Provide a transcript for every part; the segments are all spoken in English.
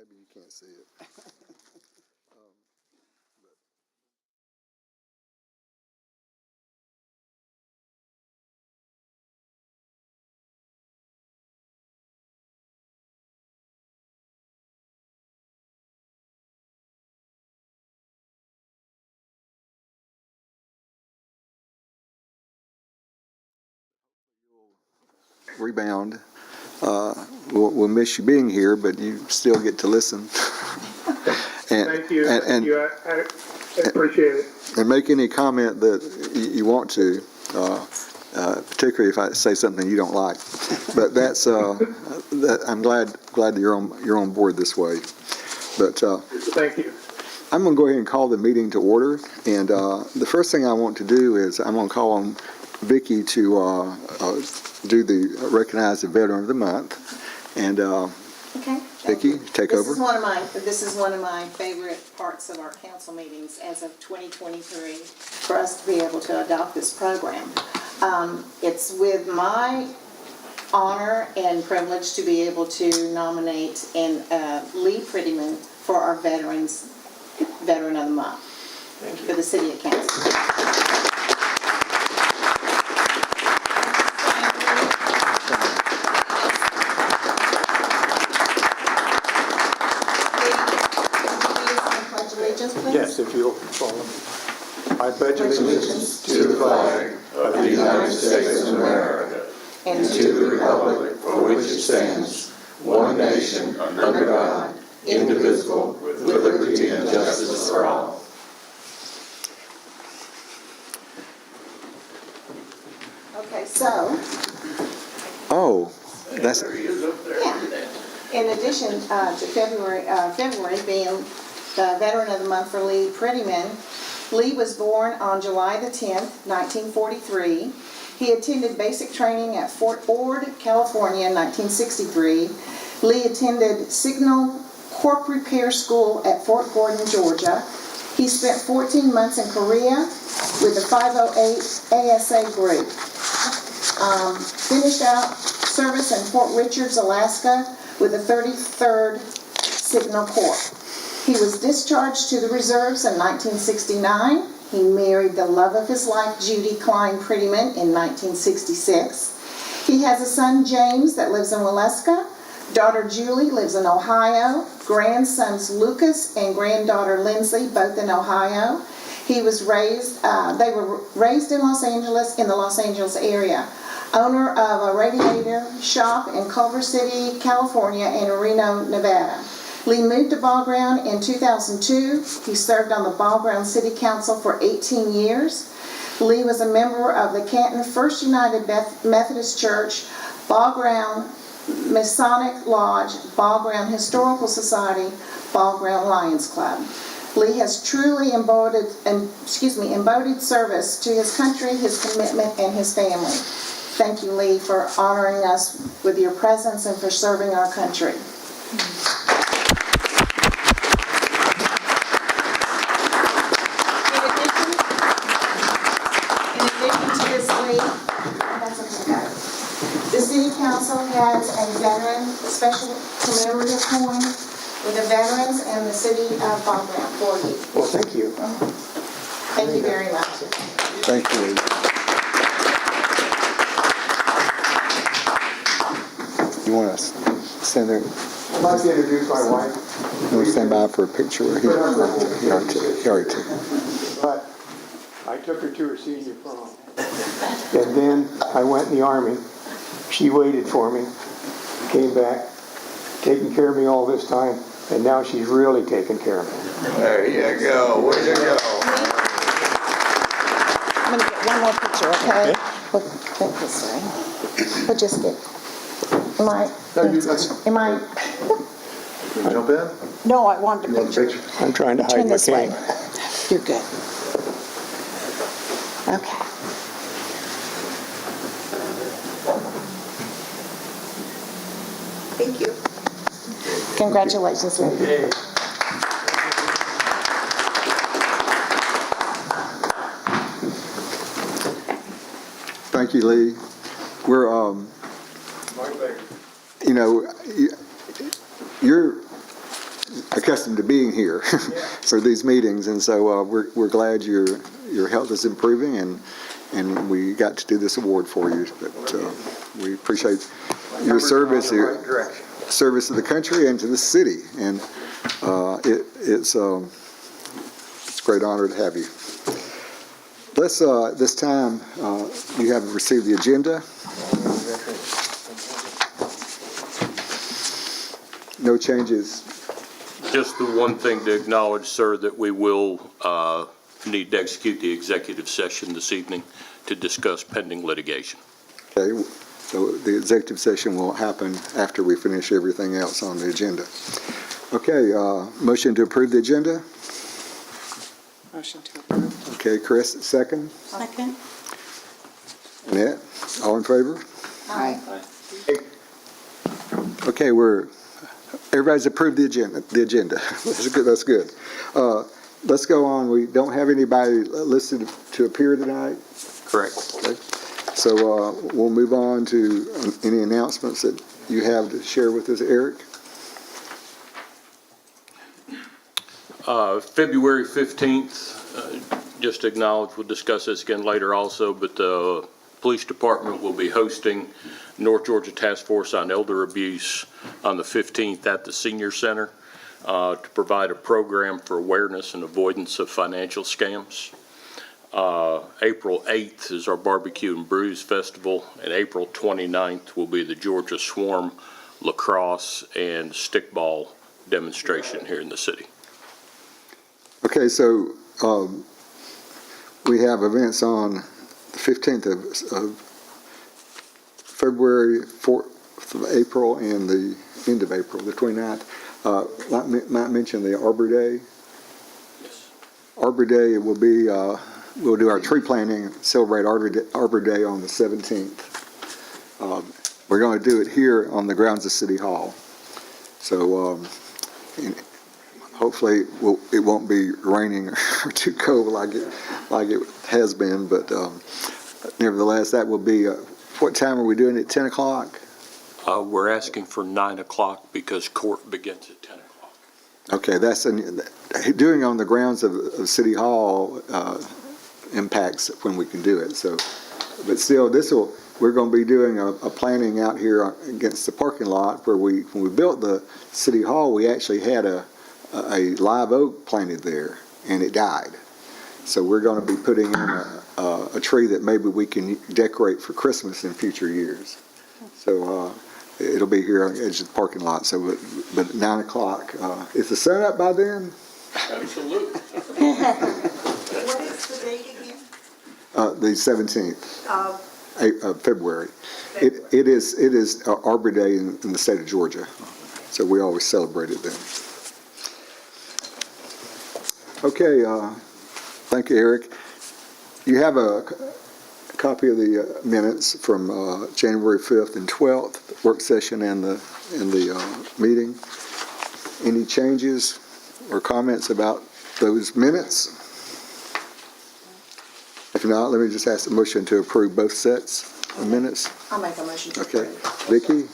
Maybe you can't see it. Rebound. We'll miss you being here, but you still get to listen. Thank you. Thank you. I appreciate it. And make any comment that you want to, particularly if I say something you don't like. But that's I'm glad that you're on board this way. But Thank you. I'm going to go ahead and call the meeting to order. And the first thing I want to do is I'm going to call on Vicki to do the recognize the Veteran of the Month. And Okay. Vicki, take This over. This is one of my favorite parts of our council meetings as of 2023, for us to be able to adopt this program. It's with my honor and privilege to be able to nominate Lee Prettyman for our Veteran of the Month for the City of Kansas. Yes, if you'll follow. I pledge allegiance to the flag of the United States of America and to the republic for which it stands, one nation, under God, indivisible, with liberty and justice for all. Okay, so, Oh, that's, in addition to February being the Veteran of the Month for Lee Prettyman, Lee was born on July the 10th, 1943. He attended basic training at Fort Ord, California in 1963. Lee attended Signal Corp Repair School at Fort Gordon, Georgia. He spent 14 months in Korea with the 508 ASA group. Finished out service in Fort Richards, Alaska with the 33rd Signal Corps. He was discharged to the reserves in 1969. He married the love of his life, Judy Klein Prettyman, in 1966. He has a son, James, that lives in Waleska. Daughter Julie lives in Ohio. Grandsons Lucas and granddaughter Lindsay, both in Ohio. They were raised in Los Angeles, in the Los Angeles area. Owner of a radiator shop in Culver City, California, and Reno, Nevada. Lee moved to Ball Ground in 2002. He served on the Ball Ground City Council for 18 years. Lee was a member of the Canton First United Methodist Church, Ball Ground Masonic Lodge, Ball Ground Historical Society, Ball Ground Lions Club. Lee has truly embodied service to his country, his commitment, and his family. Thank you, Lee, for honoring us with your presence and for serving our country. The City Council has a veteran special commemorative coin with the veterans and the City of Ball Ground for you. Well, thank you. Thank you very much. thank you, Lee. You want to stand there? I'd like to introduce my wife. You want to stand by for a picture? He already took it. But I took her to her senior prom. And then I went in the Army. She waited for me, came back, taking care of me all this time, and now she's really taking care of me. There you go. Way to go. I'm going to get one more picture, okay? We'll take this way. We'll just get... Am I... Jump in? No, I want the picture. I'm trying to hide Turn my this way. cane. You're good. Okay. Thank you. Congratulations, Lee. Thank you, Lee. We're, you know, you're accustomed to being here for these meetings, and so we're glad your health is improving, and we got to do this award for you. But we appreciate your service here, service to the country and to the city, and it's a great honor to have you. Let's this time you have received the agenda. No changes. Just the one thing to acknowledge, sir, that we will need to execute the executive session this evening to discuss pending litigation. Okay, so the executive session will happen after we finish everything else on the agenda. Okay, motion to approve the agenda. Motion to approve. Okay, Chris, second. Second. Annette, all in favor? Aye. Okay, everybody's approved the agenda. That's good, that's good. Let's go on. We don't have anybody listed to appear tonight. Correct. Okay. So we'll move on to any announcements that you have to share with us, Eric. February 15th, just to acknowledge, we'll discuss this again later also, but the police department will be hosting North Georgia Task Force on Elder Abuse on the 15th at the Senior Center to provide a program for awareness and avoidance of financial scams. April 8th is our Barbecue and Brews Festival, and April 29th will be the Georgia Swarm lacrosse and stickball demonstration here in the city. Okay, so we have events on the 15th of February, 4th of April, and the end of April, the 29th. Might mention the Arbor Day. Yes. Arbor Day will be, we'll do our tree planting, celebrate Arbor Day on the 17th. We're going to do it here on the grounds of City Hall. So hopefully it won't be raining or too cold like it has been, but nevertheless, that will be, what time are we doing it, 10 o'clock? We're asking for 9 o'clock because court begins at 10 o'clock. Okay, doing on the grounds of City Hall impacts when we can do it. So, but still, we're going to be doing a planning out here against the parking lot where when we built the City Hall, we actually had a live oak planted there, and it died. So we're going to be putting in a tree that maybe we can decorate for Christmas in future years. So it'll be here on the edge of the parking lot. So, but at 9 o'clock, is the sun up by then? Absolutely. What is the date again? The 17th of February. It is Arbor Day in the state of Georgia. So we always celebrate it then. Okay, thank you, Eric. You have a copy of the minutes from January 5th and 12th, work session and the meeting. Any changes or comments about those minutes? If not, let me just ask the motion to approve both sets of minutes. I'll make a motion to Okay, approve. Vicki,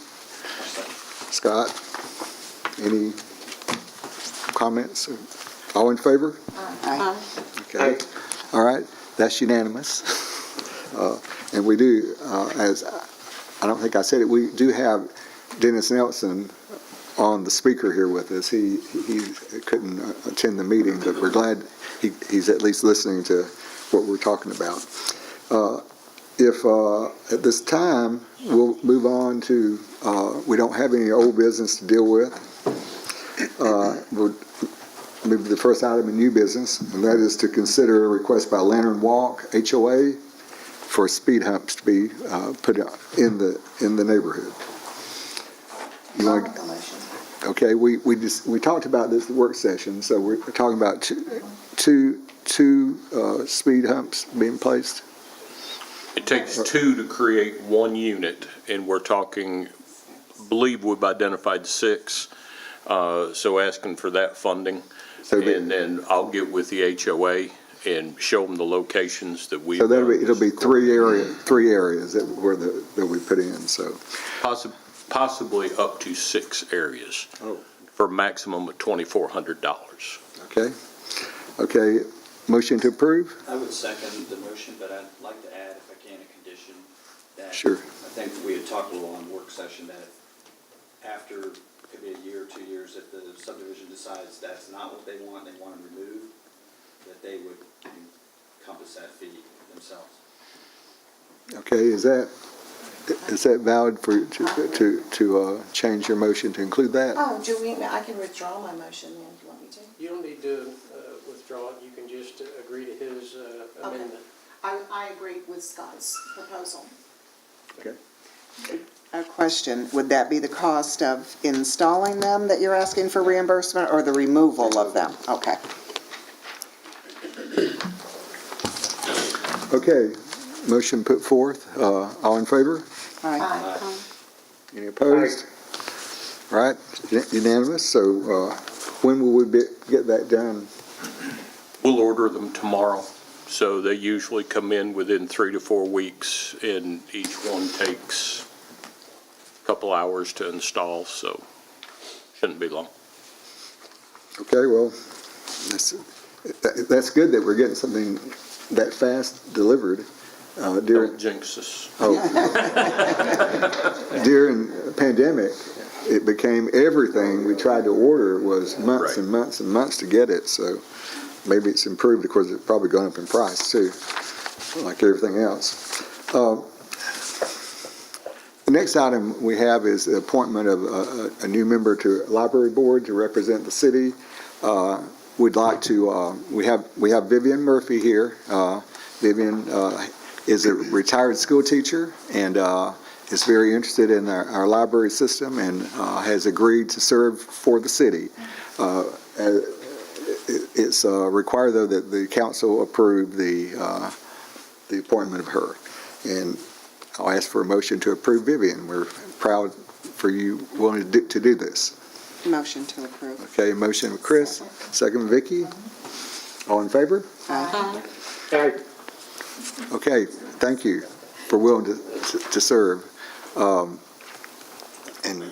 Scott, any comments? All in favor? Aye. Okay, all right, that's unanimous. And we do, as I don't think I said it, we do have Dennis Nelson on the speaker here with us. He couldn't attend the meeting, but we're glad he's at least listening to what we're talking about. If at this time, we'll move on to, we don't have any old business to deal with. We'll move to the first item in new business, and that is to consider a request by Lantern Walk HOA for speed humps to be put in the neighborhood. You I'll want? make a motion. Okay, we talked about this at the work session, so we're talking about two speed humps being placed. It takes two to create one unit, and we're talking, believe we've identified 6, so asking for that funding. And then I'll get with the HOA and show them the locations that we. So it'll be three areas that we'll be put in. So Possibly up to 6 areas. Oh. for a maximum of $2,400. Okay? Okay, motion to approve? I would second the motion, but I'd like to add, if I can, a condition that. Sure. I think we had talked a little on work session that after, could be a year or 2 years, if the subdivision decides that's not what they want to remove, that they would encompass that fee themselves. Okay, is that valid for, to change your motion to include that? Oh, do we, I can withdraw my motion then, if you want me to. You don't need to withdraw it, you can just agree to his amendment. I agree with Scott's proposal. Okay. A question, would that be the cost of installing them that you're asking for reimbursement, or the removal of them? Okay. Okay, motion put forth, all in favor? Aye. Aye. Any opposed? All right, unanimous, so when will we get that done? We'll order them tomorrow, so they usually come in within 3 to 4 weeks, and each one takes a couple hours to install, so shouldn't be long. Okay, well, that's good that we're getting something that fast delivered. Don't jinx us. During the pandemic, it became everything we tried to order was months and months and months to get it, so maybe it's improved. Of course, it's probably gone up in price too, like everything else. The next item we have is the appointment of a new member to Library Board to represent the city. We'd like to, we have Vivian Murphy here. Vivian is a retired school teacher and is very interested in our library system and has agreed to serve for the city. It's required, though, that the council approve the appointment of her. And I'll ask for a motion to approve Vivian. We're proud for you willing to do this. Motion to approve. Okay, motion with Chris, second Vicky. All in favor? Aye. Okay, thank you for willing to serve. And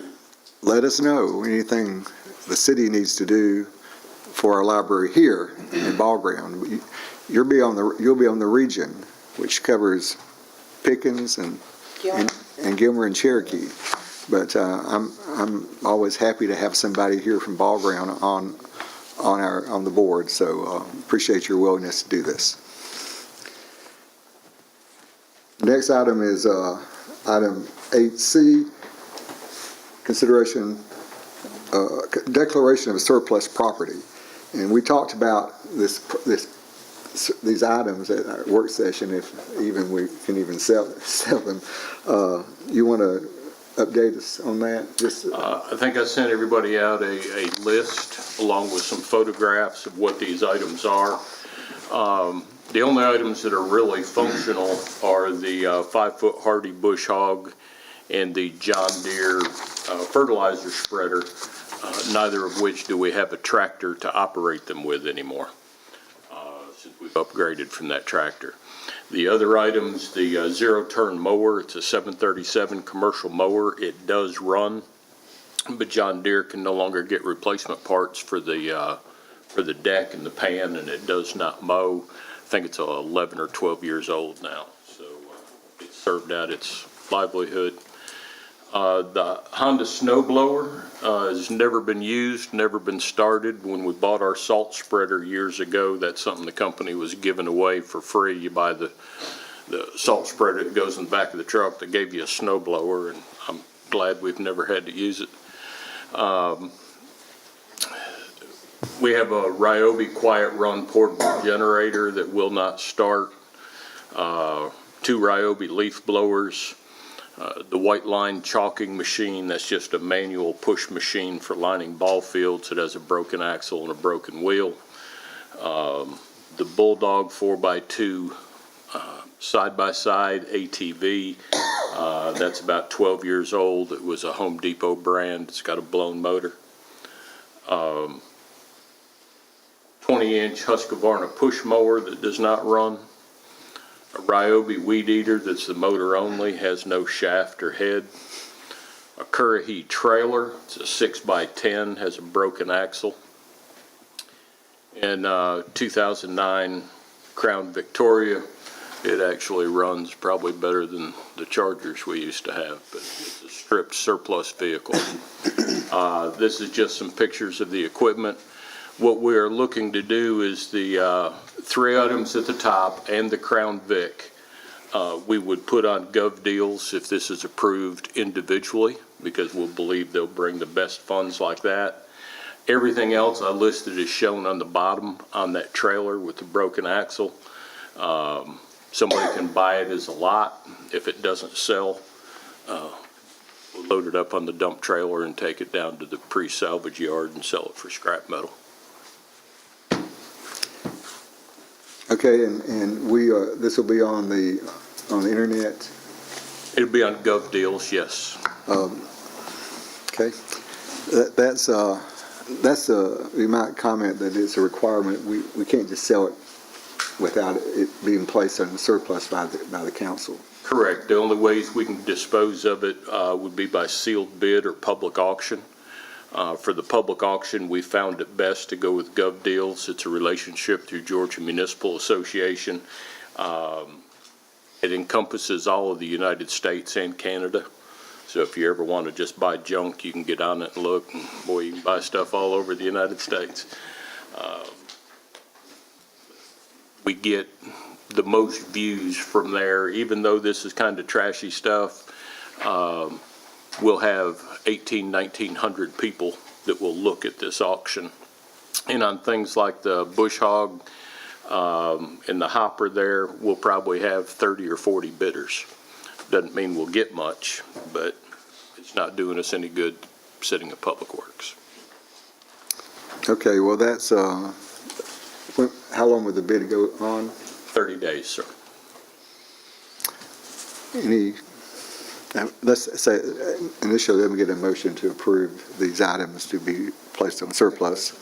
let us know anything the city needs to do for our library here in Ball Ground. You'll be on the region, which covers Pickens and Gilmer and Cherokee. But I'm always happy to have somebody here from Ball Ground on the board. So appreciate your willingness to do this. Next item is item 8C, consideration, declaration of surplus property. And we talked about these items at our work session, if even we can even sell them. You want to update us on that? I think I sent everybody out a list along with some photographs of what these items are. The only items that are really functional are the 5-foot Hardy Bush Hog and the John Deere fertilizer spreader, neither of which do we have a tractor to operate them with anymore, since we've upgraded from that tractor. The other items, the zero-turn mower, it's a 737 commercial mower. It does run, but John Deere can no longer get replacement parts for the deck and the pan, and it does not mow. I think it's 11 or 12 years old now, so it's served out its livelihood. The Honda snow blower has never been used, never been started. When we bought our salt spreader years ago, that's something the company was giving away for free. You buy the salt spreader that goes in the back of the truck that gave you a snow blower, and I'm glad we've never had to use it. We have a Ryobi Quiet Run portable generator that will not start, 2 Ryobi leaf blowers, the White Line chalking machine, that's just a manual push machine for lining ball fields. It has a broken axle and a broken wheel. The Bulldog 4x2 side-by-side ATV, that's about 12 years old. It was a Home Depot brand. It's got a blown motor. 20-inch Husqvarna push mower that does not run. A Ryobi weed eater that's the motor only, has no shaft or head. a Currahee trailer. It's a 6x10, has a broken axle. And 2009 Crown Victoria. It actually runs probably better than the Chargers we used to have, but it's a stripped surplus vehicle. This is just some pictures of the equipment. What we are looking to do is the 3 items at the top and the Crown Vic. We would put on Gov Deals if this is approved individually, because we'll believe they'll bring the best funds like that. Everything else I listed is shown on the bottom on that trailer with the broken axle. Somebody can buy it as a lot. If it doesn't sell, we'll load it up on the dump trailer and take it down to the pre-salvage yard and sell it for scrap metal. Okay, and we, this will be on the internet? It'll be on Gov Deals, yes. Okay. You might comment that it's a requirement. We can't just sell it without it being placed on the surplus by the council. Correct. The only ways we can dispose of it would be by sealed bid or public auction. For the public auction, we found it best to go with Gov Deals. It's a relationship through Georgia Municipal Association. It encompasses all of the United States and Canada. So if you ever want to just buy junk, you can get on it and look. And boy, you can buy stuff all over the United States. We get the most views from there. Even though this is kind of trashy stuff, we'll have 1,900 people that will look at this auction. And on things like the bush hog and the hopper there, we'll probably have 30 or 40 bidders. Doesn't mean we'll get much, but it's not doing us any good sitting at Public Works. Okay, well, that's, how long would the bid go on? 30 days, sir. Let's say, initially, let me get a motion to approve these items to be placed on surplus.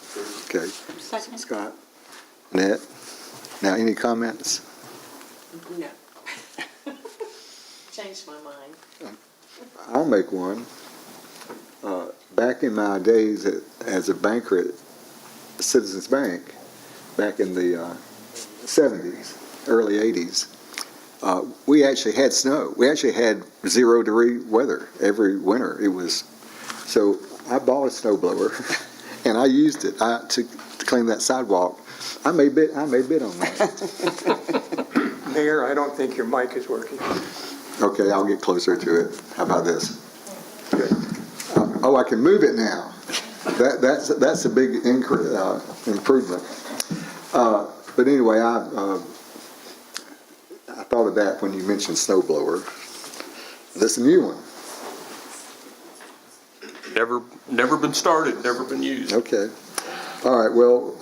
Okay. Second. Scott? Annette? Now, any comments? No. Changed my mind. I'll make one. Back in my days as a banker at Citizens Bank, back in the 70s, early 80s, we actually had snow. We actually had 0-degree weather every winter. So I bought a snow blower and I used it to clean that sidewalk. I may bid on that. Mayor, I don't think your mic is working. Okay, I'll get closer to it. How about this? I can move it now. That's a big improvement. But anyway, I thought of that when you mentioned snow blower. This new one. Never been started, never been used. Okay. All right, well,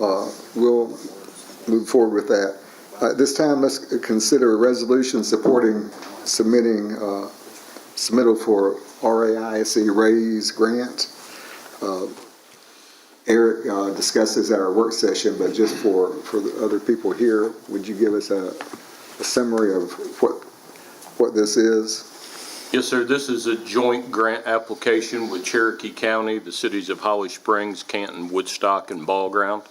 we'll move forward with that. This time, let's consider a resolution supporting submittal for RAISE RAISE grant. Eric discusses at our work session, but just for the other people here, would you give us a summary of what this is? Yes, sir. This is a joint grant application with Cherokee County, the cities of Holly Springs, Canton, Woodstock, and Ball Ground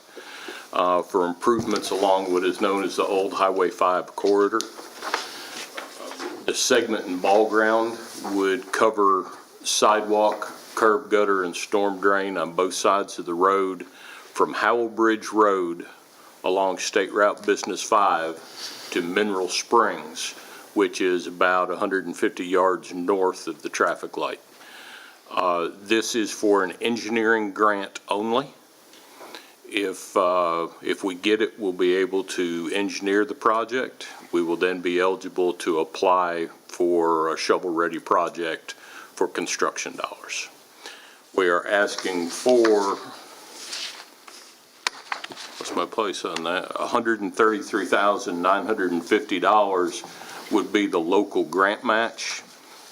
for improvements along what is known as the old Highway 5 corridor. The segment in Ball Ground would cover sidewalk, curb gutter, and storm drain on both sides of the road from Howell Bridge Road along State Route Business 5 to Mineral Springs, which is about 150 yards north of the traffic light. This is for an engineering grant only. If we get it, we'll be able to engineer the project. We will then be eligible to apply for a shovel-ready project for construction dollars. We are asking for, what's my place on that? $133,950 would be the local grant match.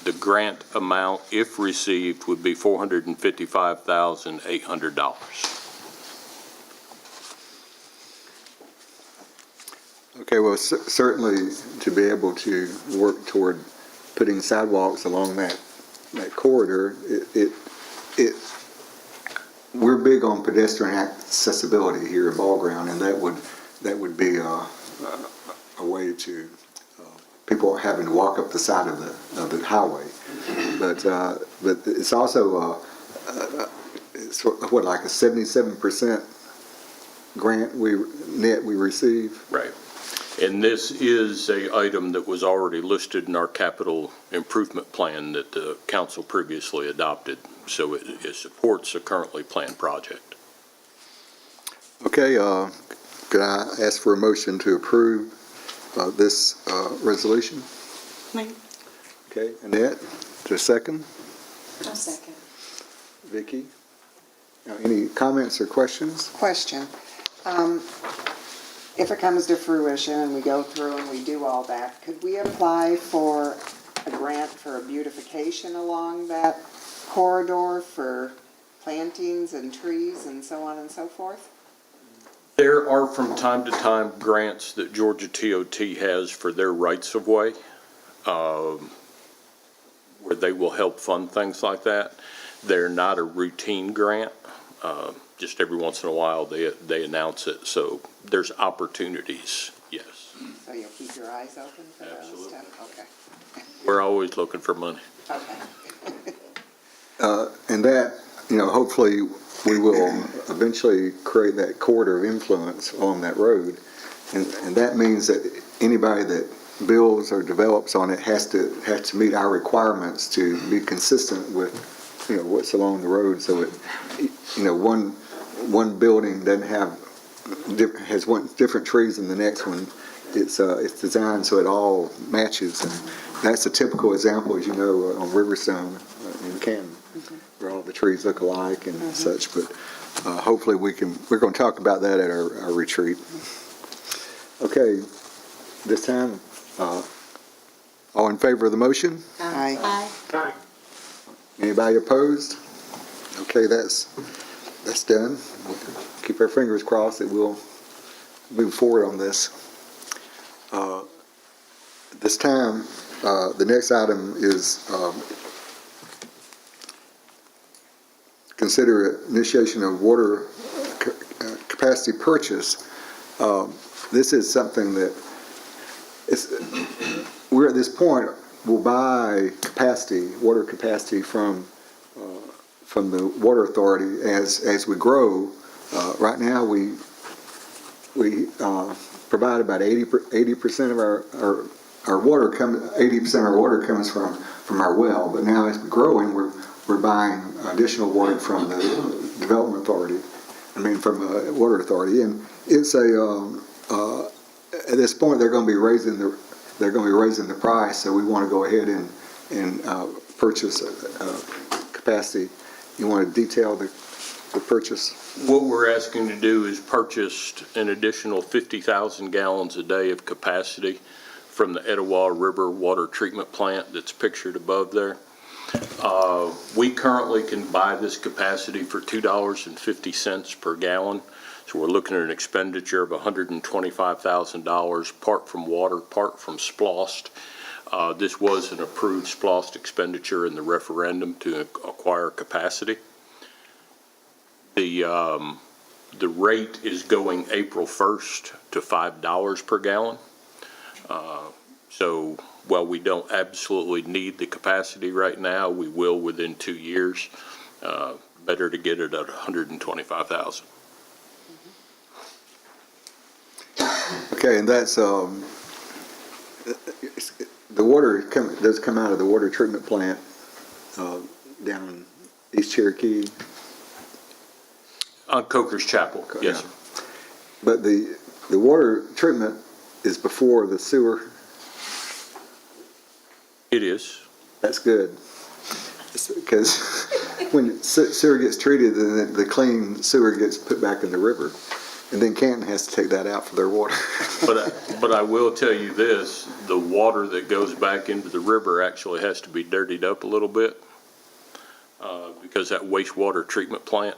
The grant amount, if received, would be $455,800. Okay, well, certainly to be able to work toward putting sidewalks along that that corridor, we're big on pedestrian accessibility here at Ball Ground, and that would be a way to, people having to walk up the side of the highway. But it's also, it's what, like a 77% grant we receive? Right. And this is a item that was already listed in our capital improvement plan that the council previously adopted. So it supports a currently planned project. Okay, could I ask for a motion to approve this resolution? Ma'am. Okay, Annette, to second. I'll second. Vicki? Any comments or questions? Question. If it comes to fruition and we go through and we do all that, could we apply for a grant for a beautification along that corridor for plantings and trees and so on and so forth? There are from time to time grants that Georgia TOT has for their rights of way, where they will help fund things like that. They're not a routine grant. Just every once in a while they announce it. So there's opportunities, yes. So you'll keep your eyes open for those Absolutely. stuff? Okay. We're always looking for money. Okay. And that, hopefully we will eventually create that corridor of influence along that road. And that means that anybody that builds or develops on it has to meet our requirements to be consistent with, what's along the road. So one building doesn't have, has different trees than the next one. It's designed so it all matches. And that's a typical example, as you know, on Riverstone in Canton, where all the trees look alike and such. But hopefully we're going to talk about that at our retreat. Okay, this time, all in favor of the motion? Aye. Aye. Anybody opposed? Okay, that's done. We'll keep our fingers crossed that we'll move forward on this. This time, the next item is consider initiation of water capacity purchase. This is something that we're at this point, we'll buy water capacity from the Water Authority as we grow. Right now, we provide about 80% of our water 80% of our water comes from our well. But now as we grow, and we're buying additional water from the Development Authority. From the Water Authority, and it's at this point they're going to be raising the price. So we want to go ahead and purchase capacity. You want to detail the purchase? What we're asking to do is purchase an additional 50,000 gallons a day of capacity from the Etowah River Water Treatment Plant that's pictured above there. We currently can buy this capacity for $2.50 per gallon. So we're looking at an expenditure of $125,000, part from water, part from SPLOST. This was an approved SPLOST expenditure in the referendum to acquire capacity. The rate is going April 1st to $5 per gallon. So while we don't absolutely need the capacity right now, we will within 2 years. Better to get it at $125,000. Okay, and that's the water does come out of the water treatment plant down East Cherokee. On Coker's Chapel, yes, sir. But the water treatment is before the sewer. It is. That's good, because when sewer gets treated, then the clean sewer gets put back in the river, and then Canton has to take that out for their water. But I will tell you this, the water that goes back into the river actually has to be dirtied up a little bit, because that wastewater treatment plant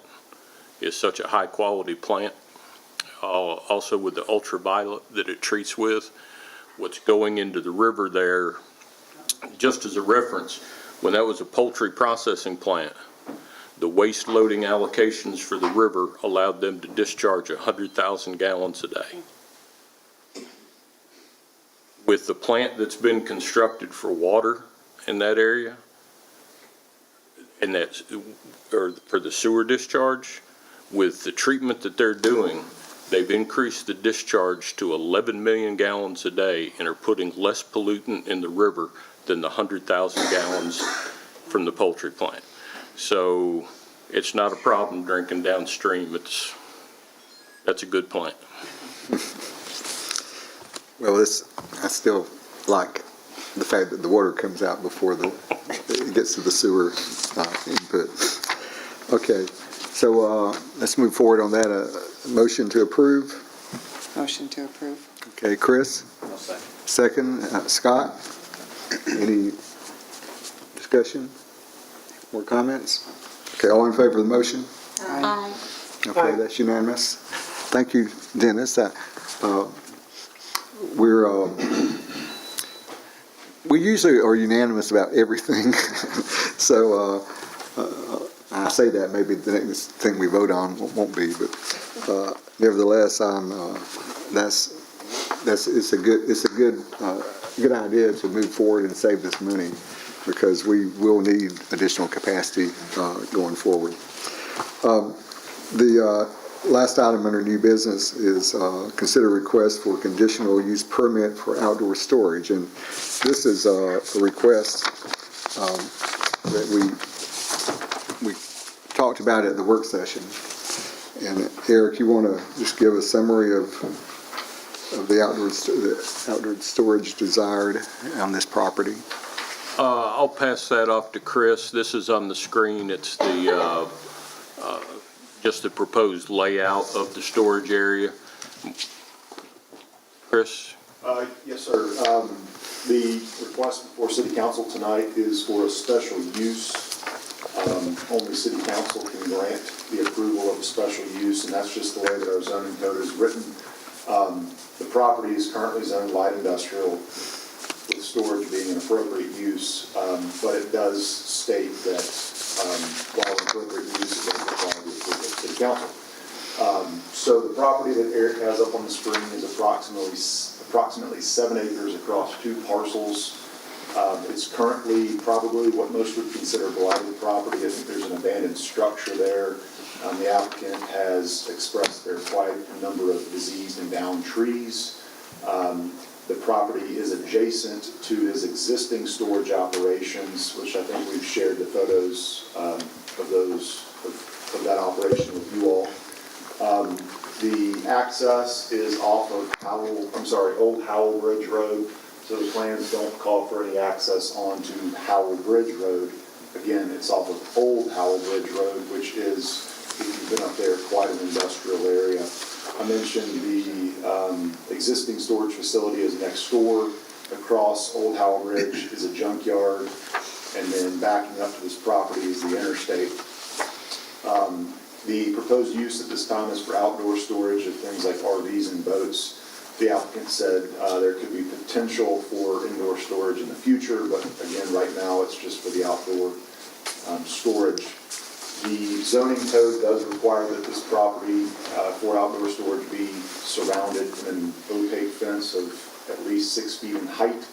is such a high quality plant. Also with the ultraviolet that it treats with, what's going into the river there, just as a reference, When that was a poultry processing plant, the waste loading allocations for the river allowed them to discharge 100,000 gallons a day. With the plant that's been constructed for water in that area, and that's, or for the sewer discharge, with the treatment that they're doing, they've increased the discharge to 11 million gallons a day and are putting less pollutant in the river than the 100,000 gallons from the poultry plant. So it's not a problem drinking downstream. That's a good plant. Well, I still like the fact that the water comes out before it gets to the sewer input. Okay, so let's move forward on that. Motion to approve. Motion to approve. Okay, Chris? I'll second. Second, Scott? Any discussion? More comments? Okay, all in favor of the motion? Aye. Okay, that's unanimous. Thank you, Dennis. We usually are unanimous about everything. So I say that, maybe the next thing we vote on won't be, but nevertheless, it's a good idea to move forward and save this money, because we will need additional capacity going forward. The last item under new business is consider request for conditional use permit for outdoor storage. And this is a request that we talked about at the work session. And Eric, you want to just give a summary of the outdoor storage desired on this property? I'll pass that off to Chris. This is on the screen. It's the just the proposed layout of the storage area. Chris? Yes, sir. The request before City Council tonight is for a special use. Only City Council can grant the approval of a special use, and that's just the way that our zoning code is written. The property is currently zoned light industrial, with storage being an appropriate use, but it does state that while appropriate use, it does require the approval of City Council. So the property that Eric has up on the screen is approximately 7 acres across 2 parcels. It's currently probably what most would consider blighted property. I think there's an abandoned structure there. The applicant has expressed there quite a number of diseased and downed trees. The property is adjacent to his existing storage operations, which I think we've shared the photos of that operation with you all. The access is off of Old Howell Bridge Road, so the plans don't call for any access onto Howell Bridge Road. Again, it's off of Old Howell Bridge Road, which is, if you've been up there, quite an industrial area. I mentioned the existing storage facility is next door. Across Old Howell Bridge is a junkyard, and then backing up to this property is the interstate. The proposed use at this time is for outdoor storage of things like RVs and boats. The applicant said there could be potential for indoor storage in the future, but again, right now it's just for the outdoor storage. The zoning code does require that this property for outdoor storage be surrounded in an opaque fence of at least 6 feet in height.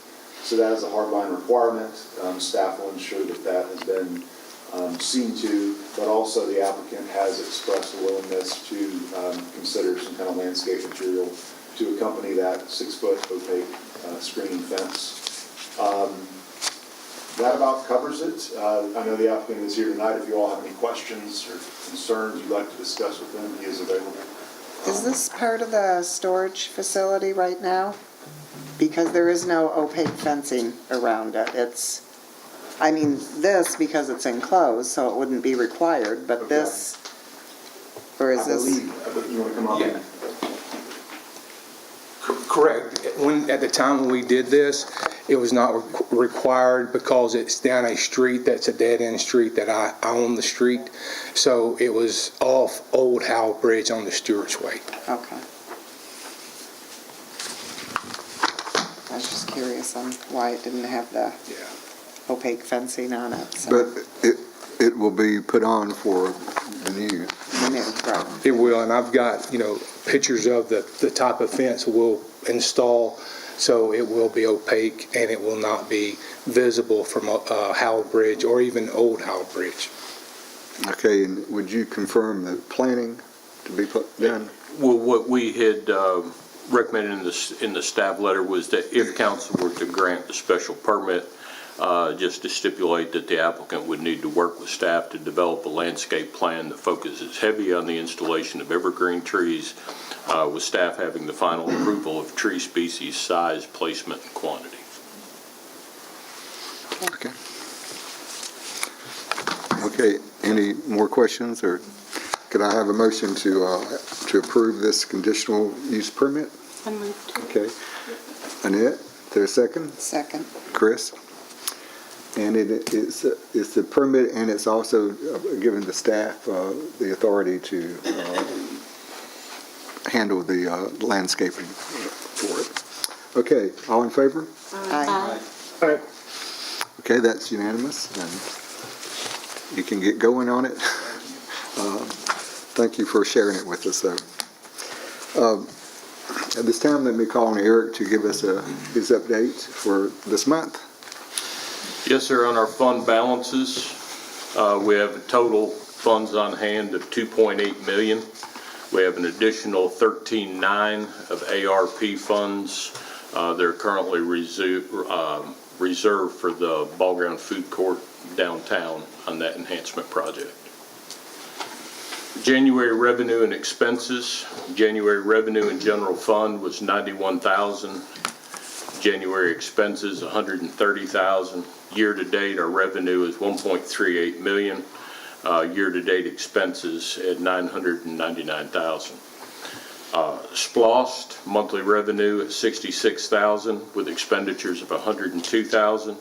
So that is a hardline requirement. Staff will ensure that that has been seen to, but also the applicant has expressed a willingness to consider some kind of landscape material to accompany that 6-foot opaque screening fence. That about covers it. I know the applicant is here tonight. If you all have any questions or concerns you'd like to discuss with him, he is available. Is this part of the storage facility right now? Because there is no opaque fencing around it. This because it's enclosed, so it wouldn't be required, but Okay. this, or is this? I believe, you want to come up? Yeah. Correct. At the time when we did this, it was not required because it's down a street that's a dead-end street that I own the street. So it was off Old Howell Bridge on the Stewart's Way. Okay. I was just curious on why it didn't have the Yeah. opaque fencing on it, so. But it will be put on for the new. Right. It will, and I've got, pictures of the type of fence we'll install, so it will be opaque and it will not be visible from Howell Bridge or even Old Howell Bridge. Okay, and would you confirm the planning to be done? Well, what we had recommended in the staff letter was that if council were to grant the special permit, just to stipulate that the applicant would need to work with staff to develop a landscape plan that focuses heavy on the installation of evergreen trees, with staff having the final approval of tree species, size, placement, and quantity. Okay. Okay, any more questions, or could I have a motion to approve this conditional use permit? Okay. Annette, is there a second? Second. Chris? And it's the permit, and it's also giving the staff the authority to handle the landscaping for it. Okay, all in favor? Aye. Okay, that's unanimous, and you can get going on it. Thank you for sharing it with us, though. At this time, let me call on Eric to give us his update for this month. Yes, sir. On our fund balances, we have total funds on hand of $2.8 million. We have an additional $13.9 of ARP funds. They're currently reserved for the Ball Ground Food Court downtown on that enhancement project. January revenue and expenses. January revenue in general fund was $91,000. January expenses $130,000. Year to date, our revenue is $1.38 million. Year to date expenses at $999,000. Splost monthly revenue at $66,000 with expenditures of $102,000.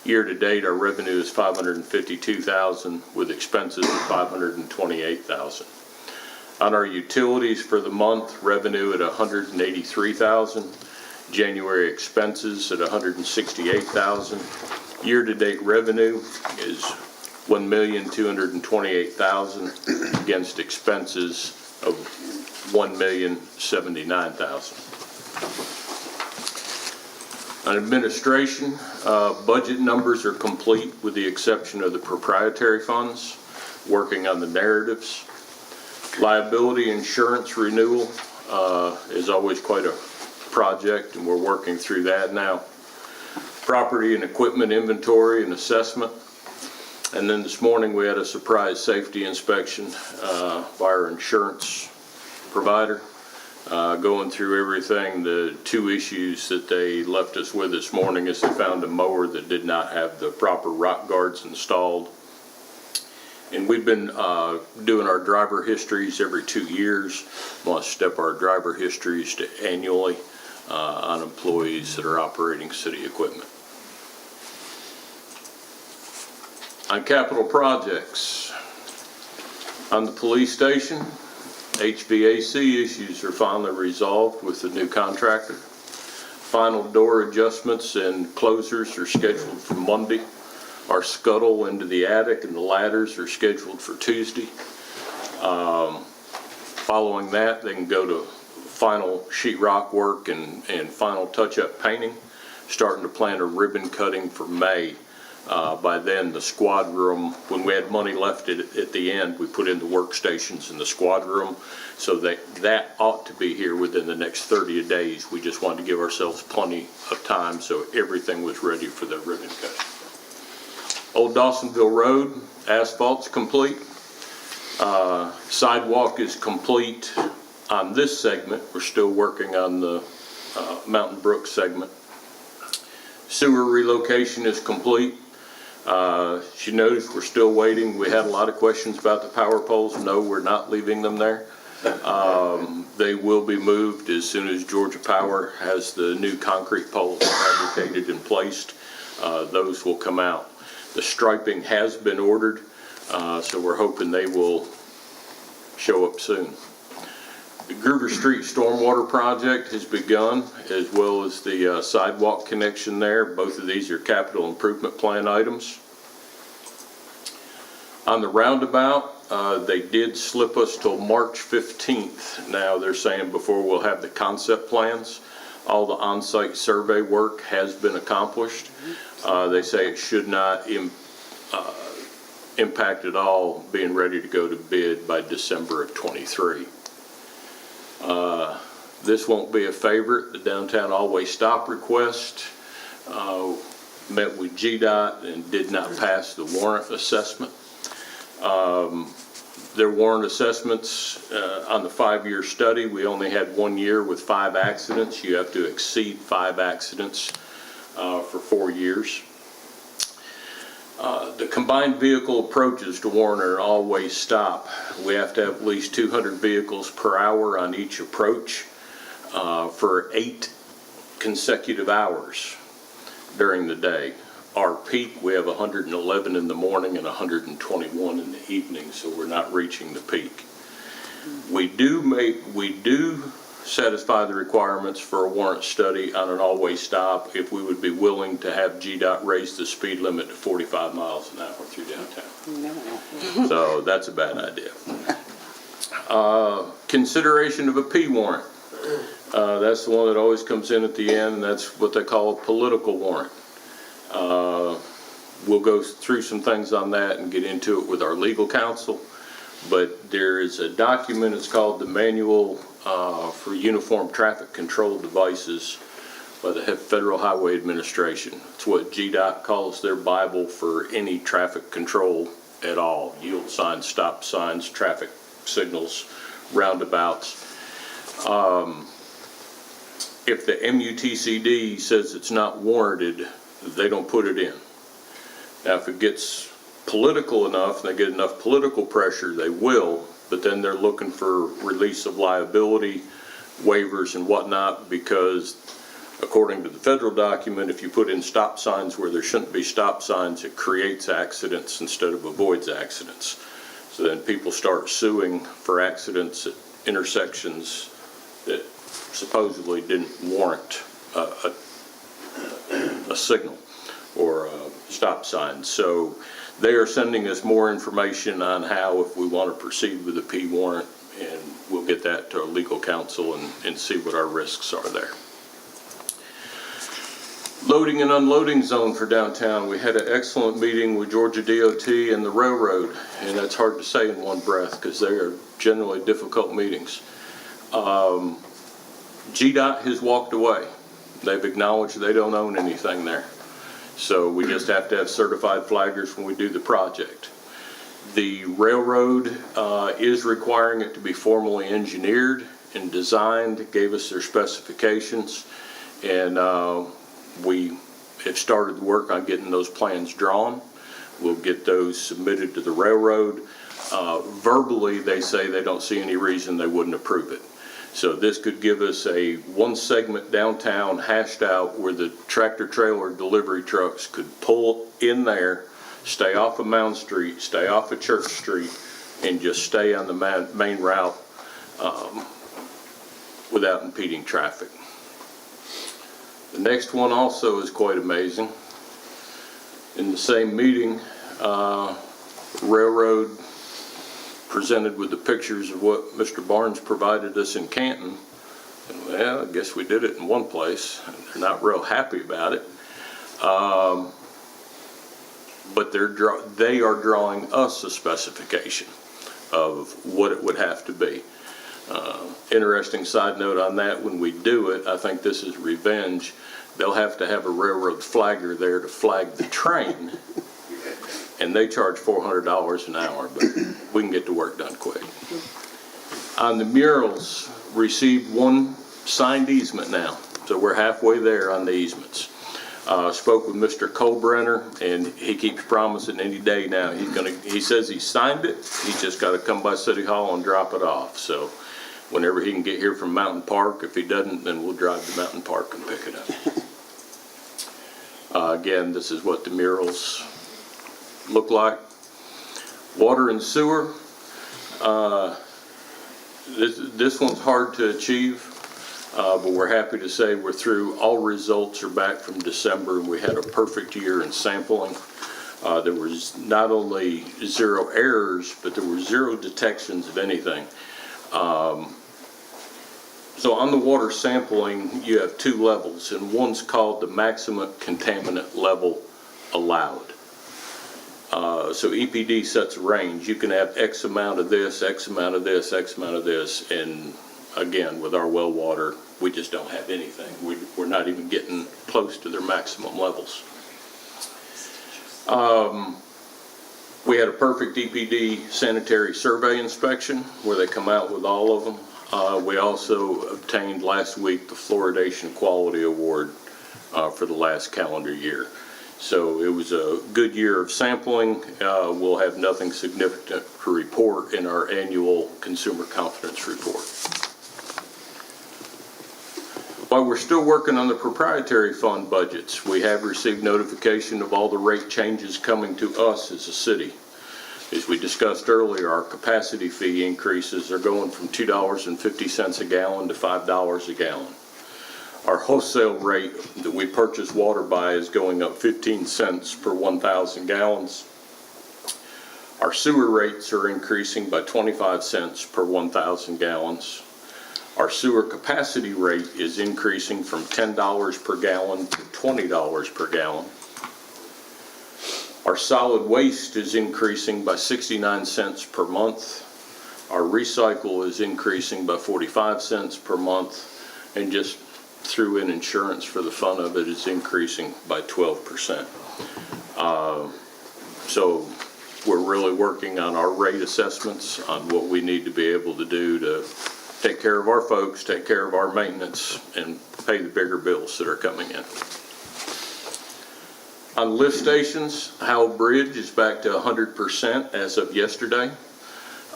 Year to date, our revenue is $552,000 with expenses of $528,000. On our utilities for the month, revenue at $183,000. January expenses at $168,000. Year to date revenue is $1,228,000 against expenses of $1,079,000. On administration, budget numbers are complete with the exception of the proprietary funds, working on the narratives. Liability insurance renewal is always quite a project, and we're working through that now. Property and equipment inventory and assessment. And then this morning we had a surprise safety inspection by our insurance provider. Going through everything, the two issues that they left us with this morning is they found a mower that did not have the proper rock guards installed. And we've been doing our driver histories every 2 years. Want to step our driver histories to annually on employees that are operating city equipment. On capital projects, on the police station, HVAC issues are finally resolved with the new contractor. Final door adjustments and closers are scheduled for Monday. Our scuttle into the attic and the ladders are scheduled for Tuesday. Following that, they can go to final sheetrock work and final touch-up painting, starting to plan a ribbon cutting for May. By then, the squad room, when we had money left at the end, we put in the workstations in the squad room, so that ought to be here within the next 30 days. We just wanted to give ourselves plenty of time so everything was ready for the ribbon cutting. Old Dawsonville Road, asphalt's complete. Sidewalk is complete on this segment. We're still working on the Mountain Brook segment. Sewer relocation is complete. She noticed we're still waiting. We had a lot of questions about the power poles. No, we're not leaving them there. They will be moved as soon as Georgia Power has the new concrete poles fabricated and placed. Those will come out. The striping has been ordered, so we're hoping they will show up soon. The Gruber Street Stormwater Project has begun, as well as the sidewalk connection there. Both of these are capital improvement plan items. On the roundabout, they did slip us till March 15th. Now they're saying before we'll have the concept plans. All the on-site survey work has been accomplished. They say it should not impact at all being ready to go to bid by December of '23. This won't be a favorite. The downtown Always Stop request met with GDOT and did not pass the warrant assessment. Their warrant assessments on the 5-year study, we only had 1 year with 5 accidents. You have to exceed 5 accidents for 4 years. The combined vehicle approaches to Warner and Always Stop, we have to have at least 200 vehicles per hour on each approach for 8 consecutive hours during the day. Our peak, we have 111 in the morning and 121 in the evening, so we're not reaching the peak. We do satisfy the requirements for a warrant study on an Always Stop if we would be willing to have GDOT raise the speed limit to 45 miles an hour through downtown. So that's a bad idea. Consideration of a P warrant. That's the one that always comes in at the end, and that's what they call a political warrant. We'll go through some things on that and get into it with our legal counsel, but there is a document, it's called the Manual for Uniform Traffic Control Devices by the Federal Highway Administration. It's what GDOT calls their Bible for any traffic control at all. Yield signs, stop signs, traffic signals, roundabouts. If the MUTCD says it's not warranted, they don't put it in. Now, if it gets political enough, and they get enough political pressure, they will, but then they're looking for release of liability, waivers and whatnot, because according to the federal document, if you put in stop signs where there shouldn't be stop signs, it creates accidents instead of avoids accidents. So then people start suing for accidents at intersections that supposedly didn't warrant a signal or a stop sign. So they are sending us more information on how, if we want to proceed with the P warrant, and we'll get that to our legal counsel and see what our risks are there. Loading and unloading zone for downtown. We had an excellent meeting with Georgia DOT and the railroad, and that's hard to say in one breath because they are generally difficult meetings. GDOT has walked away. They've acknowledged they don't own anything there. So we just have to have certified flaggers when we do the project. The railroad is requiring it to be formally engineered and designed, gave us their specifications, and we have started the work on getting those plans drawn. We'll get those submitted to the railroad. Verbally, they say they don't see any reason they wouldn't approve it. So this could give us a one segment downtown hashed out where the tractor trailer delivery trucks could pull in there, stay off of Mound Street, stay off of Church Street, and just stay on the main route without impeding traffic. The next one also is quite amazing. In the same meeting, railroad presented with the pictures of what Mr. Barnes provided us in Canton. And, well, I guess we did it in one place. They're not real happy about it. But they are drawing us a specification of what it would have to be. Interesting side note on that, when we do it, I think this is revenge. They'll have to have a railroad flagger there to flag the train. And they charge $400 an hour, but we can get the work done quick. On the murals, received one signed easement now, so we're halfway there on the easements. Spoke with Mr. Colbrenner, and he keeps promising any day now he says he signed it, he's just got to come by City Hall and drop it off. So whenever he can get here from Mountain Park, if he doesn't, then we'll drive to Mountain Park and pick it up. Again, this is what the murals look like. Water and sewer. This one's hard to achieve, but we're happy to say we're through. All results are back from December, and we had a perfect year in sampling. There was not only 0 errors, but there were 0 detections of anything. So on the water sampling, you have 2 levels, and one's called the maximum contaminant level allowed. So EPD sets a range. You can have X amount of this, X amount of this, X amount of this, and again, with our well water, we just don't have anything. We're not even getting close to their maximum levels. We had a perfect EPD sanitary survey inspection where they come out with all of them. We also obtained last week the Fluoridation Quality Award for the last calendar year. So it was a good year of sampling. We'll have nothing significant to report in our annual consumer confidence report. While we're still working on the proprietary fund budgets, we have received notification of all the rate changes coming to us as a city. As we discussed earlier, our capacity fee increases are going from $2.50 a gallon to $5 a gallon. Our wholesale rate that we purchase water by is going up 15 cents per 1,000 gallons. Our sewer rates are increasing by 25 cents per 1,000 gallons. Our sewer capacity rate is increasing from $10 per gallon to $20 per gallon. Our solid waste is increasing by 69 cents per month. Our recycle is increasing by 45 cents per month, and just threw in insurance for the fun of it is increasing by 12%. So we're really working on our rate assessments on what we need to be able to do to take care of our folks, take care of our maintenance, and pay the bigger bills that are coming in. On lift stations, Howell Bridge is back to 100% as of yesterday.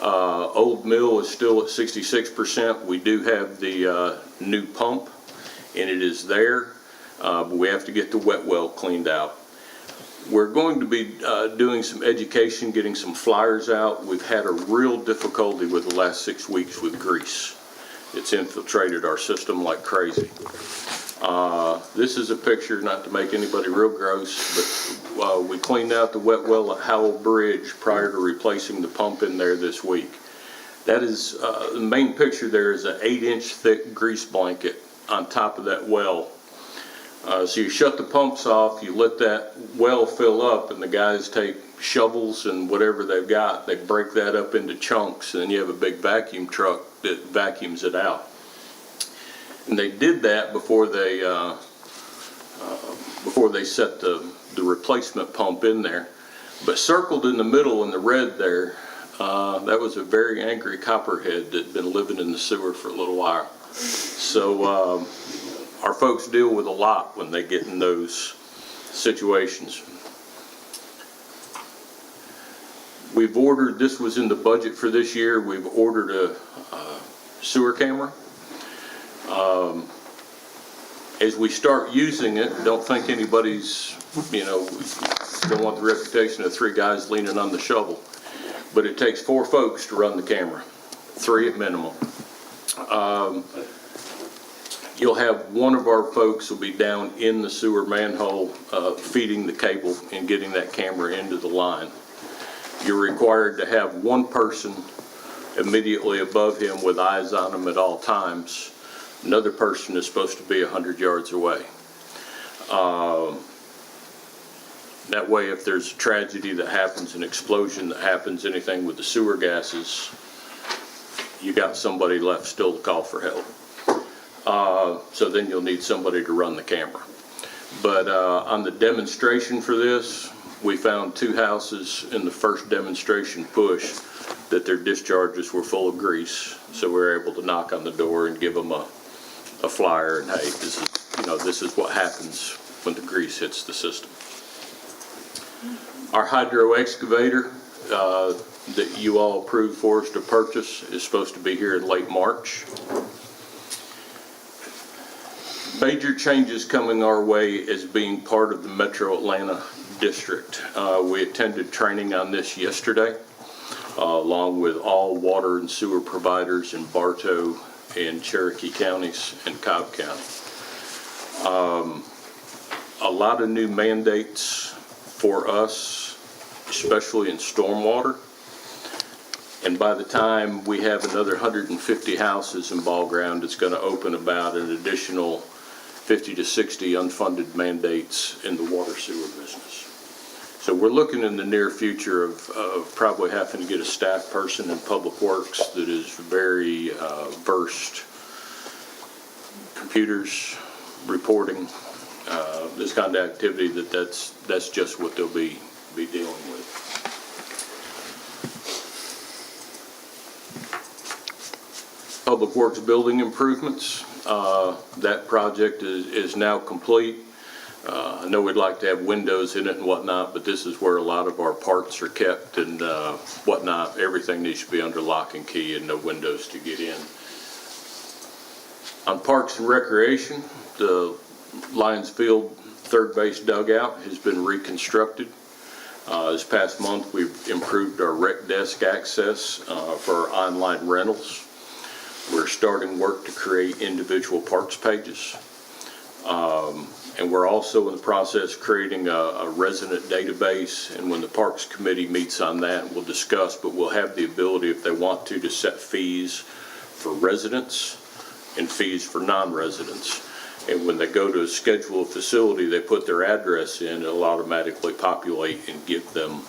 Old Mill is still at 66%. We do have the new pump, and it is there, but we have to get the wet well cleaned out. We're going to be doing some education, getting some flyers out. We've had a real difficulty with the last 6 weeks with grease. It's infiltrated our system like crazy. This is a picture, not to make anybody real gross, but we cleaned out the wet well at Howell Bridge prior to replacing the pump in there this week. That is, the main picture there is an 8-inch thick grease blanket on top of that well. So you shut the pumps off, you let that well fill up, and the guys take shovels and whatever they've got, they break that up into chunks, and then you have a big vacuum truck that vacuums it out. And they did that before they set the replacement pump in there. But circled in the middle in the red there, that was a very angry copperhead that had been living in the sewer for a little while. So our folks deal with a lot when they get in those situations. We've ordered, this was in the budget for this year, we've ordered a sewer camera. As we start using it, don't think anybody's, don't want the reputation of 3 guys leaning on the shovel. But it takes 4 folks to run the camera, 3 at minimum. You'll have one of our folks will be down in the sewer manhole feeding the cable and getting that camera into the line. You're required to have one person immediately above him with eyes on him at all times. Another person is supposed to be 100 yards away. That way, if there's a tragedy that happens, an explosion that happens, anything with the sewer gases, you got somebody left still to call for help. So then you'll need somebody to run the camera. But on the demonstration for this, we found 2 houses in the first demonstration push that their discharges were full of grease. So we were able to knock on the door and give them a flyer and, hey, this is what happens when the grease hits the system. Our hydro excavator that you all approved for us to purchase is supposed to be here in late March. Major changes coming our way as being part of the Metro Atlanta District. We attended training on this yesterday. along with all water and sewer providers in Bartow and Cherokee counties and Cobb County. A lot of new mandates for us, especially in stormwater. And by the time we have another 150 houses in Ball Ground, it's going to open about an additional 50 to 60 unfunded mandates in the water sewer business. So we're looking in the near future of probably having to get a staff person in Public Works that is very versed, computers, reporting, this kind of activity, that's just what they'll be dealing with. Public Works building improvements, that project is now complete. I know we'd like to have windows in it and whatnot, but this is where a lot of our parts are kept and whatnot. Everything needs to be under lock and key and no windows to get in. On Parks and Recreation, the Lions Field third base dugout has been reconstructed. This past month, we've improved our rec desk access for our online rentals. We're starting work to create individual parks pages. And we're also in the process of creating a resident database, and when the Parks Committee meets on that, we'll discuss, but we'll have the ability, if they want to set fees for residents and fees for non-residents. And when they go to schedule a facility, they put their address in, it'll automatically populate and give them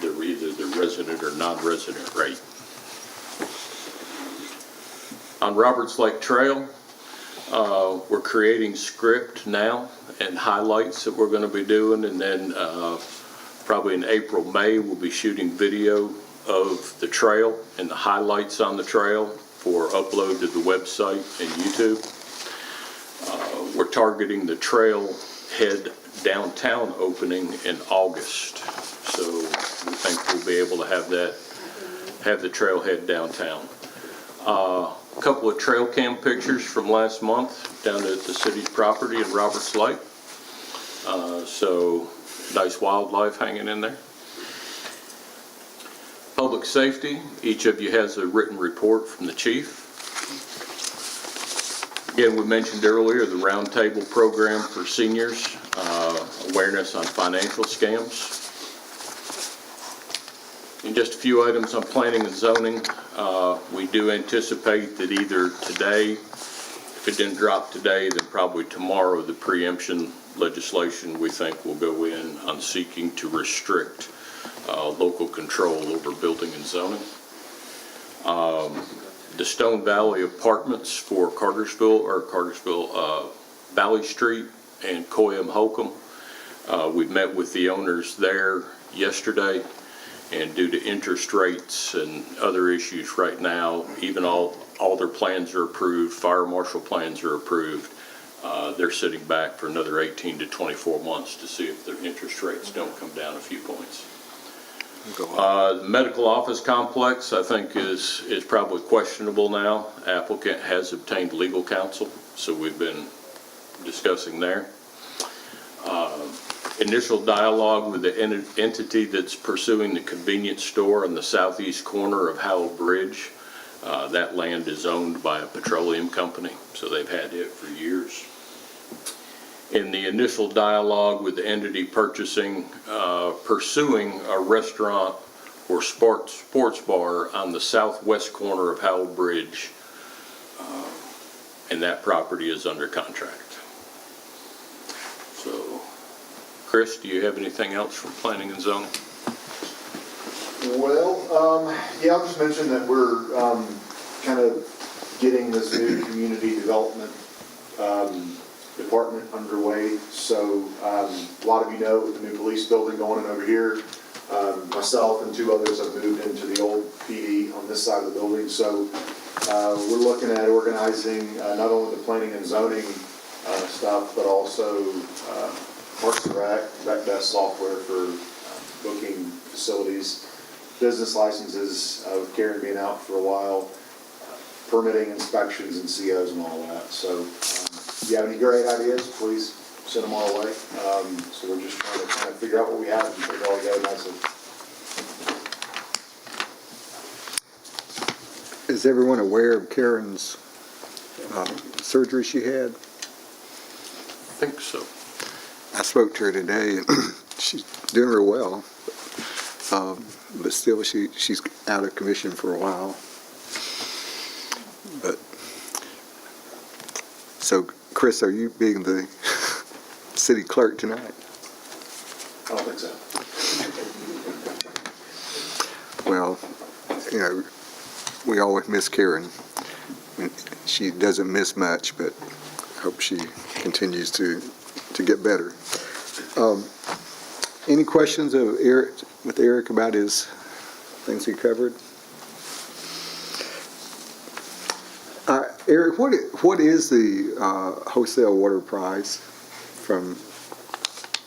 either the resident or non-resident rate. On Roberts Lake Trail, we're creating script now and highlights that we're going to be doing, and then probably in April, May, we'll be shooting video of the trail and the highlights on the trail for upload to the website and YouTube. We're targeting the trailhead downtown opening in August, so we think we'll be able to have the trailhead downtown. A couple of trail cam pictures from last month down at the city's property in Roberts Lake. So nice wildlife hanging in there. Public safety, each of you has a written report from the chief. Again, we mentioned earlier the roundtable program for seniors, awareness on financial scams. And just a few items on planning and zoning. We do anticipate that either today, if it didn't drop today, then probably tomorrow, the preemption legislation we think will go in on seeking to restrict local control over building and zoning. The Stone Valley Apartments for Cartersville Valley Street and Coyam Holcomb. We've met with the owners there yesterday, and due to interest rates and other issues right now, even all their plans are approved, fire marshal plans are approved. They're sitting back for another 18 to 24 months to see if their interest rates don't come down a few points. The medical office complex, I think, is probably questionable now. Applicant has obtained legal counsel, so we've been discussing there. Initial dialogue with the entity that's pursuing the convenience store on the southeast corner of Howell Bridge. That land is owned by a petroleum company, so they've had it for years. In the initial dialogue with the entity pursuing a restaurant or sports bar on the southwest corner of Howell Bridge, and that property is under contract. So, Chris, do you have anything else from planning and zoning? Well, yeah, I'll just mention that we're kind of getting this new community development department underway. So a lot of you know, with the new police building going in over here, myself and two others have moved into the old PD on this side of the building. So we're looking at organizing not only the planning and zoning stuff, but also Parks and Rec Desk software for booking facilities, business licenses, with Karen being out for a while, permitting inspections and COs and all that. So if you have any great ideas, please send them our way. So we're just trying to kind of figure out what we have and figure it all together nicely. Is everyone aware of Karen's surgery she had? I think so. I spoke to her today, and she's doing real well. But still, she's out of commission for a while. But, so, Chris, are you being the city clerk tonight? I don't think so. Well, you know, we always miss Karen. She doesn't miss much, but I hope she continues to get better. Any questions of Eric, with Eric about his things he covered? Eric, what is the wholesale water price from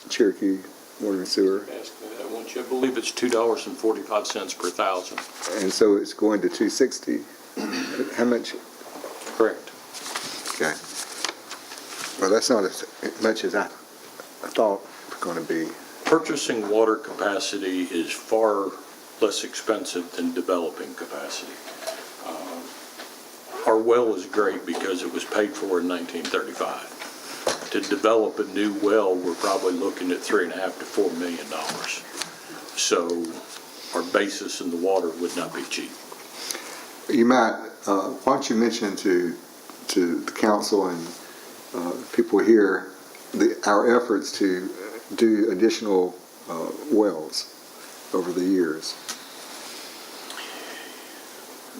Cherokee Water and Sewer? Ask me that once. I believe it's $2.45 per thousand. And so it's going to 260. How much? Correct. Okay. Well, that's not as much as I thought it was going to be. Purchasing water capacity is far less expensive than developing capacity. Our well is great because it was paid for in 1935. To develop a new well, we're probably looking at $3.5 to $4 million. So our basis in the water would not be cheap. You might, why don't you mention to the council and people here our efforts to do additional wells over the years.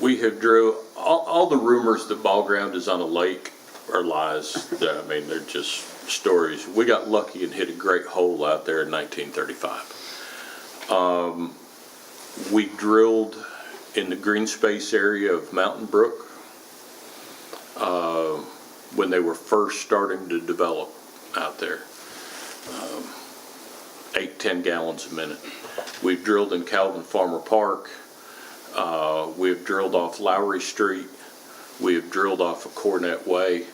We have drilled, all the rumors that ball ground is on a lake are lies. I mean, they're just stories. We got lucky and hit a great hole out there in 1935. We drilled in the green space area of Mountain Brook when they were first starting to develop out there. 8-10 gallons a minute. We've drilled in Calvin Farmer Park. We've drilled off Lowry Street. We have drilled off of Cornet Way,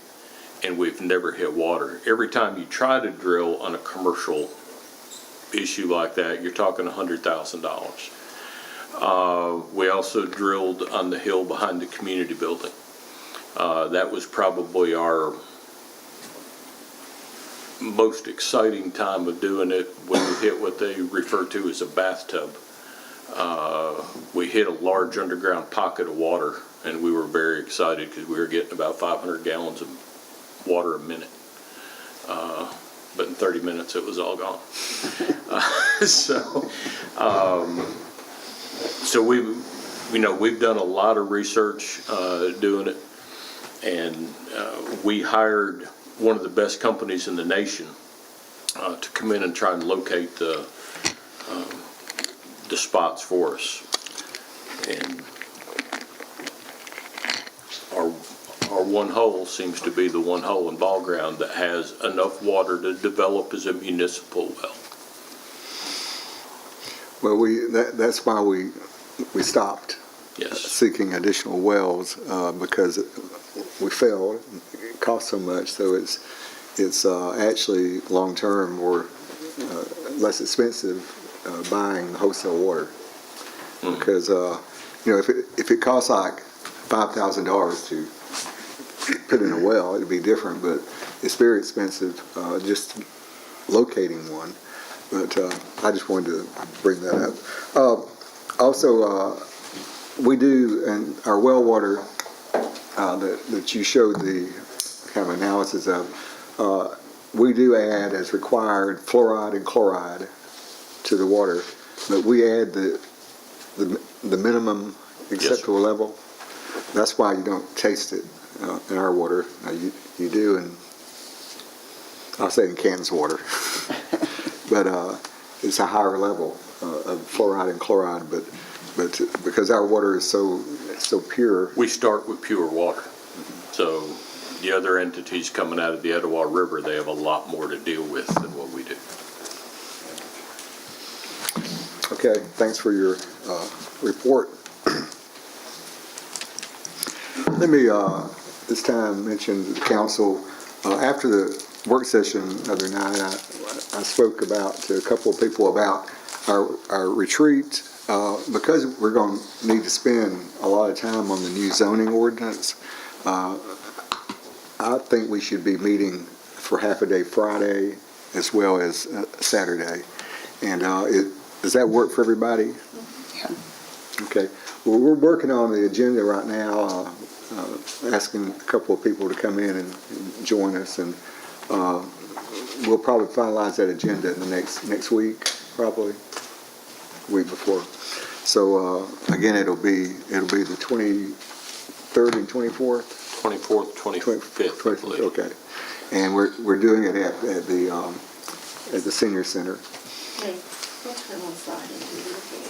and we've never hit water. Every time you try to drill on a commercial issue like that, you're talking $100,000. We also drilled on the hill behind the community building. That was probably our most exciting time of doing it when we hit what they refer to as a bathtub. We hit a large underground pocket of water, and we were very excited because we were getting about 500 gallons of water a minute. But in 30 minutes, it was all gone. So we've done a lot of research doing it, and we hired one of the best companies in the nation to come in and try and locate the spots for us. And our one hole seems to be the one hole in ball ground that has enough water to develop as a municipal well. Well, that's why we stopped Yes. seeking additional wells because we failed. It cost so much, so it's actually long term more less expensive buying wholesale water because if it costs like $5,000 to put in a well, it'd be different, but it's very expensive just locating one. But I just wanted to bring that up. Also, we do, and our well water that you showed the kind of analysis of, we do add as required fluoride and chloride to the water, but we add the minimum acceptable level. That's why you don't taste it in our water. Now you do in, I'll say in Kansas water, but it's a higher level of fluoride and chloride. But because our water is so pure, We start with pure water. So the other entities coming out of the Etowah River, they have a lot more to deal with than what we do. Okay, thanks for your report. Let me, this time, mention to the council, after the work session the other night, I spoke to a couple of people about our retreat because we're going to need to spend a lot of time on the new zoning ordinance, I think we should be meeting for half a day Friday as well as Saturday. And does that work for everybody? Yeah. Okay. Well, we're working on the agenda right now, asking a couple of people to come in and join us, and we'll probably finalize that agenda in the next week, probably week before. So again, it'll be the 23rd and 24th. 24th, 25th, I believe. Okay, and we're doing it at the senior center. Hey, what time on Friday are you looking at?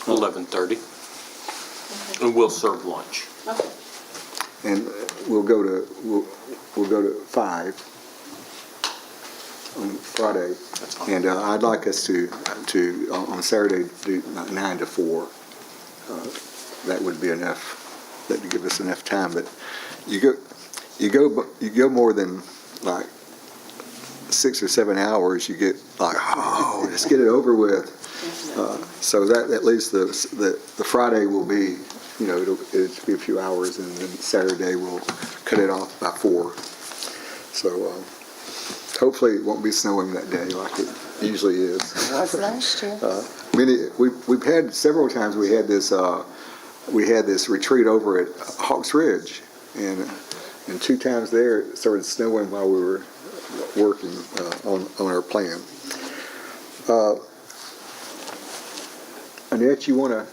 11:30, and we'll serve lunch. Okay. And we'll go to 5 on Friday. That's fine. And I'd like us to on Saturday do 9 to 4. That would be enough. That would give us enough time. But you go more than like 6 or 7 hours, you get like, oh, let's get it over with. So that leaves the Friday will be, it'll be a few hours, and then Saturday we'll cut it off by 4. So hopefully it won't be snowing that day like it usually is. It was last year. We've had several times we had this retreat over at Hawks Ridge, and 2 times there it started snowing while we were working on our plan. Annette, you want to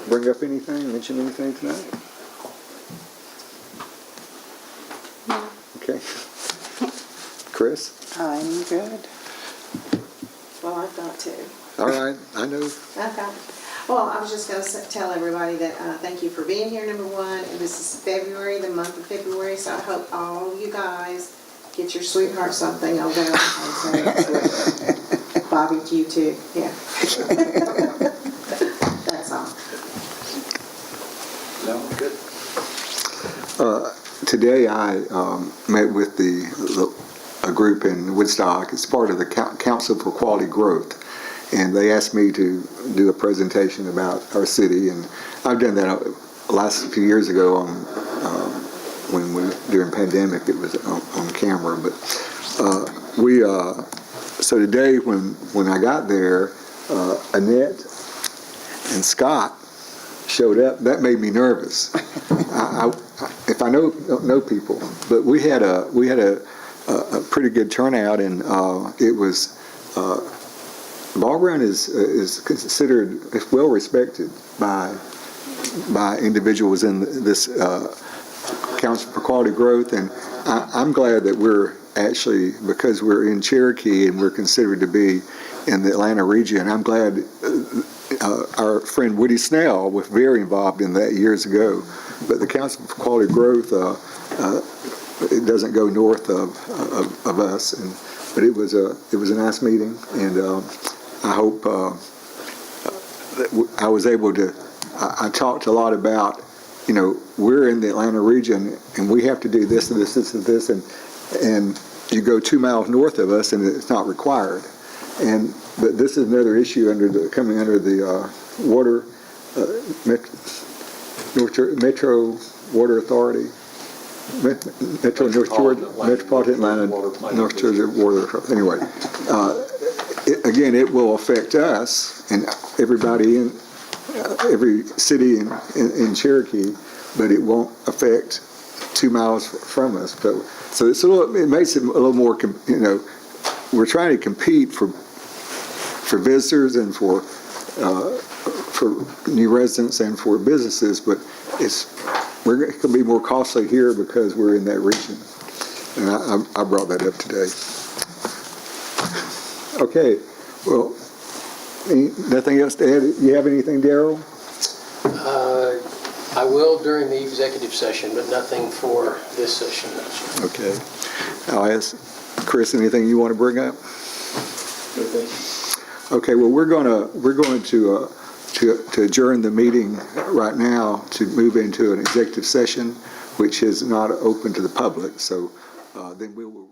bring up anything, mention anything tonight? No. Okay. Chris? I'm good. Well, I've got to. All right, I know. Okay. Well, I was just going to tell everybody that thank you for being here, number one. And this is February, the month of February, so I hope all you guys get your sweetheart something on Valentine's Day. Bobby, to you too. Yeah. That's all. No, good. Today I met with a group in Woodstock. It's part of the Council for Quality Growth. And they asked me to do a presentation about our city, and I've done that last few years ago during pandemic. It was on camera, but so today when I got there, Annette and Scott showed up. That made me nervous. If I don't know people, but we had a pretty good turnout, and it was. Ball Ground is considered well respected by individuals in this Council for Quality Growth, and I'm glad that we're actually, because we're in Cherokee and we're considered to be in the Atlanta region, I'm glad our friend Woody Snell was very involved in that years ago. But the Council for Quality Growth, it doesn't go north of us, but it was a nice meeting, and I hope that I was able to. I talked a lot about, we're in the Atlanta region and we have to do this and this and this, and you go 2 miles north of us and it's not required. But this is another issue coming under the Metro Water Authority. Metropolitan Atlanta, North Georgia Water. Anyway, it will affect us and everybody in every city in Cherokee, but it won't affect 2 miles from us. So it's it makes it a little more. We're trying to compete for visitors and for new residents and for businesses, but we're going to be more costly here because we're in that region. And I brought that up today. Okay, well, nothing else to add? You have anything, Darrell? I will during the executive session, but nothing for this session. No, sir. Okay. I'll ask Chris, anything you want to bring up? Okay, well, we're going to adjourn the meeting right now to move into an executive session, which is not open to the public. So then we will.